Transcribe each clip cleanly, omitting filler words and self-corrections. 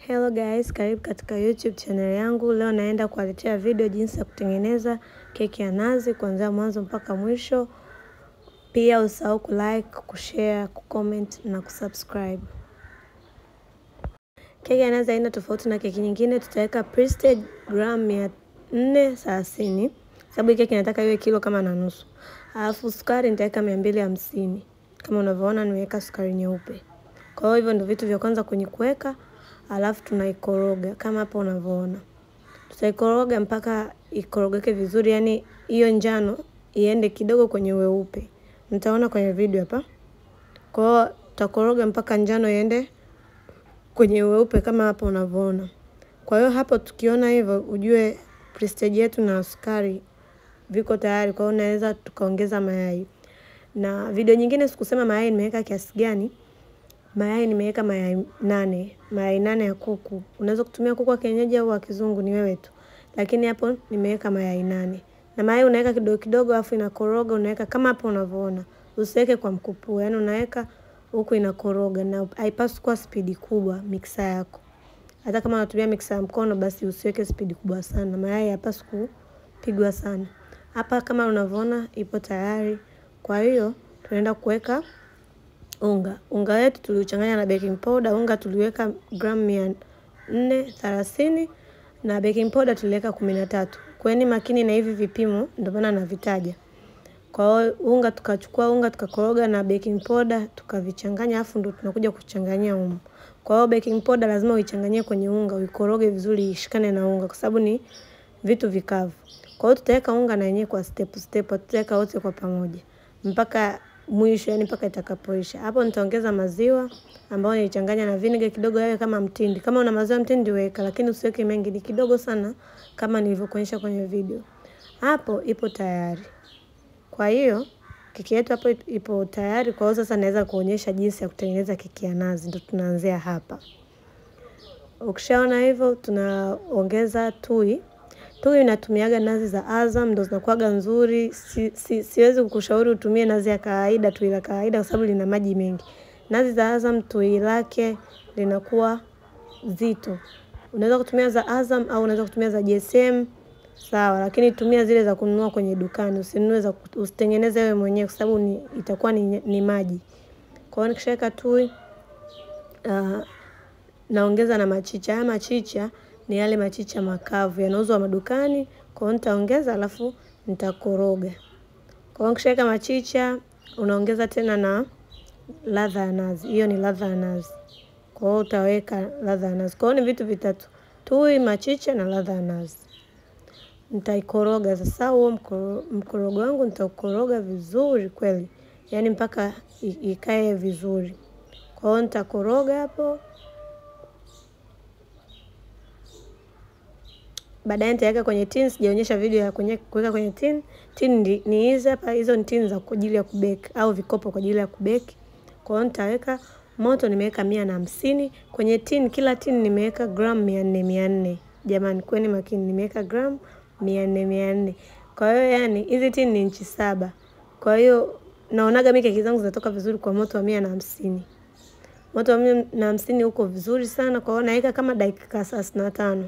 Hello guys, karibu katika YouTube channel yangu. Leo naenda kuwaletea video jinsi ya kutengeneza keki ya nazi kuanzia mwanzo mpaka mwisho. Pia usahau kulike, kushare, kucomment na kusubscribe. Keki ya nazi haina tofauti na keki nyingine. Tutaweka pre-stage gram 430. Sababu keki nataka iwe kilo kama na nusu. Alafu sukari nitaweka 250. Kama unavyoona nimeweka sukari nyeupe. Kwa hivyo ndio vitu vya kwanza kwenye kuweka. Alafu tunaikoroga kama hapo unavyoona. Tutaikoroga mpaka ikorogeke vizuri, yani hiyo njano iende kidogo kwenye weupe. Mtaona kwenye video hapa. Kwa hiyo tutakoroga mpaka njano iende kwenye weupe kama hapo unavyoona. Kwa hiyo hapo tukiona hivyo ujue prestige yetu na sukari viko tayari. Kwa hiyo unaweza tukaongeza mayai. Na video nyingine sikusema mayai nimeweka kiasi gani. Mayai nimeweka mayai 8. Mayai 8 ya kuku. Unaweza kutumia kuku wa kienyeji au wa kizungu, ni wewe tu. Lakini hapo nimeweka mayai 8. Na mayai unaweka kidogo kidogo afu inakoroga, unaweka kama hapo unavyoona. Usiweke kwa mkupuo, yani unaweka huku inakoroga na haipaswi kuwa speed kubwa mixer yako. Hata kama unatumia mixer ya mkono basi usiweke speed kubwa sana. Mayai hayapaswi kupigwa sana. Hapa kama unavyoona ipo tayari. Kwa hiyo tunaenda kuweka unga. Unga wetu tulichanganya na baking powder. Unga tuliweka gram 430 na baking powder tuliweka 13. Kweni makini na hivi vipimo, ndio maana navitaja. Kwa hiyo unga tukachukua unga tukakoroga na baking powder tukavichanganya, afu ndio tunakuja kuchanganyia unga. Kwa hiyo baking powder lazima uichanganyie kwenye unga, uikoroge vizuri ishikane na unga kwa sababu ni vitu vikavu. Kwa hiyo tutaweka unga na yenyewe kwa step, tutaweka wote kwa pamoja mpaka mwisho, yani mpaka itakapoisha. Hapo nitaongeza maziwa ambayo nilichanganya na vinegar kidogo yawe kama mtindi. Kama una maziwa mtindi weka, lakini usiweke mengi, ni kidogo sana kama nilivyokuonyesha kwenye video. Hapo ipo tayari. Kwa hiyo keki yetu hapo ipo tayari. Kwa hiyo sasa naweza kuonyesha jinsi ya kutengeneza keki ya nazi. Ndio tunaanzia hapa. Ukishaona hivyo tunaongeza tui. Tui natumiaga nazi za Azam, ndio zinakuwaga nzuri. Siwezi kukushauri utumie nazi ya kawaida, tui la kawaida kwa sababu lina maji mengi. Nazi za Azam tui lake linakuwa zito. Unaweza kutumia za Azam au unaweza kutumia za GSM. Sawa, lakini tumia zile za kununua kwenye dukani. Usitengeneze wewe mwenyewe kwa sababu itakuwa ni maji. Kwa hiyo nikishaweka tui naongeza na machicha. Haya machicha ni yale machicha makavu yanauzwa madukani. Kwa hiyo nitaongeza alafu nitakoroga. Kwa hiyo nikishaweka machicha unaongeza tena na ladha ya nazi. Hiyo ni ladha ya nazi. Kwa hiyo utaweka ladha ya nazi. Kwa hiyo ni vitu vitatu: tui, machicha na ladha ya nazi. Nitaikoroga sasa. Huo mkorogo wangu nitaukoroga vizuri kweli, yani mpaka ikae vizuri. Kwa hiyo nitakoroga hapo. Baadaye nitaweka kwenye tin. Sijaonyesha video ya kuweka kwenye tin. Tin ni hizi hapa, hizo ni tin za kwa ajili ya kubake au vikopo kwa ajili ya kubake. Kwa hiyo nitaweka moto, nimeweka 150 kwenye tin. Kila tin nimeweka gram 400. Jamani kweni makini, nimeweka gram 400. Kwa hiyo yani hizi tin ni inchi 7. Kwa hiyo naonaga mimi keki zangu zinatoka vizuri kwa moto wa 150. Moto wa 150 uko vizuri sana. Kwa hiyo naweka kama dakika 35.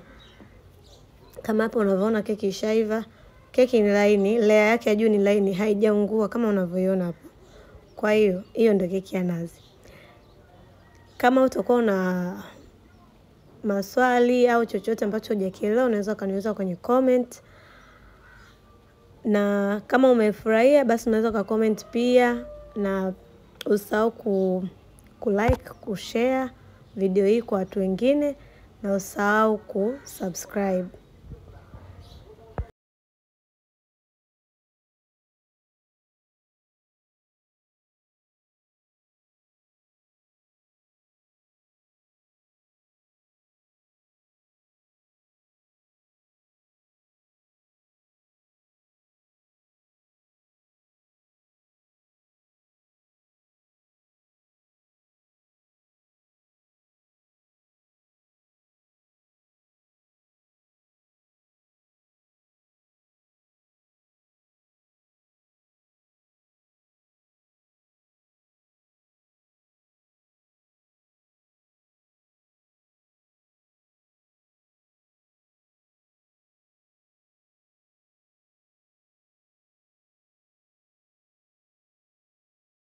Kama hapo unavyoona keki ishaiva. Keki ni laini, layer yake ya juu ni laini, haijaungua kama unavyoiona hapo. Kwa hiyo ndio keki ya nazi. Kama utakuwa na maswali au chochote ambacho hujakielewa unaweza kaniuliza kwenye comment. Na kama umefurahia basi unaweza ka comment pia, na usahau kulike, kushare video hii kwa watu wengine, na usahau kusubscribe.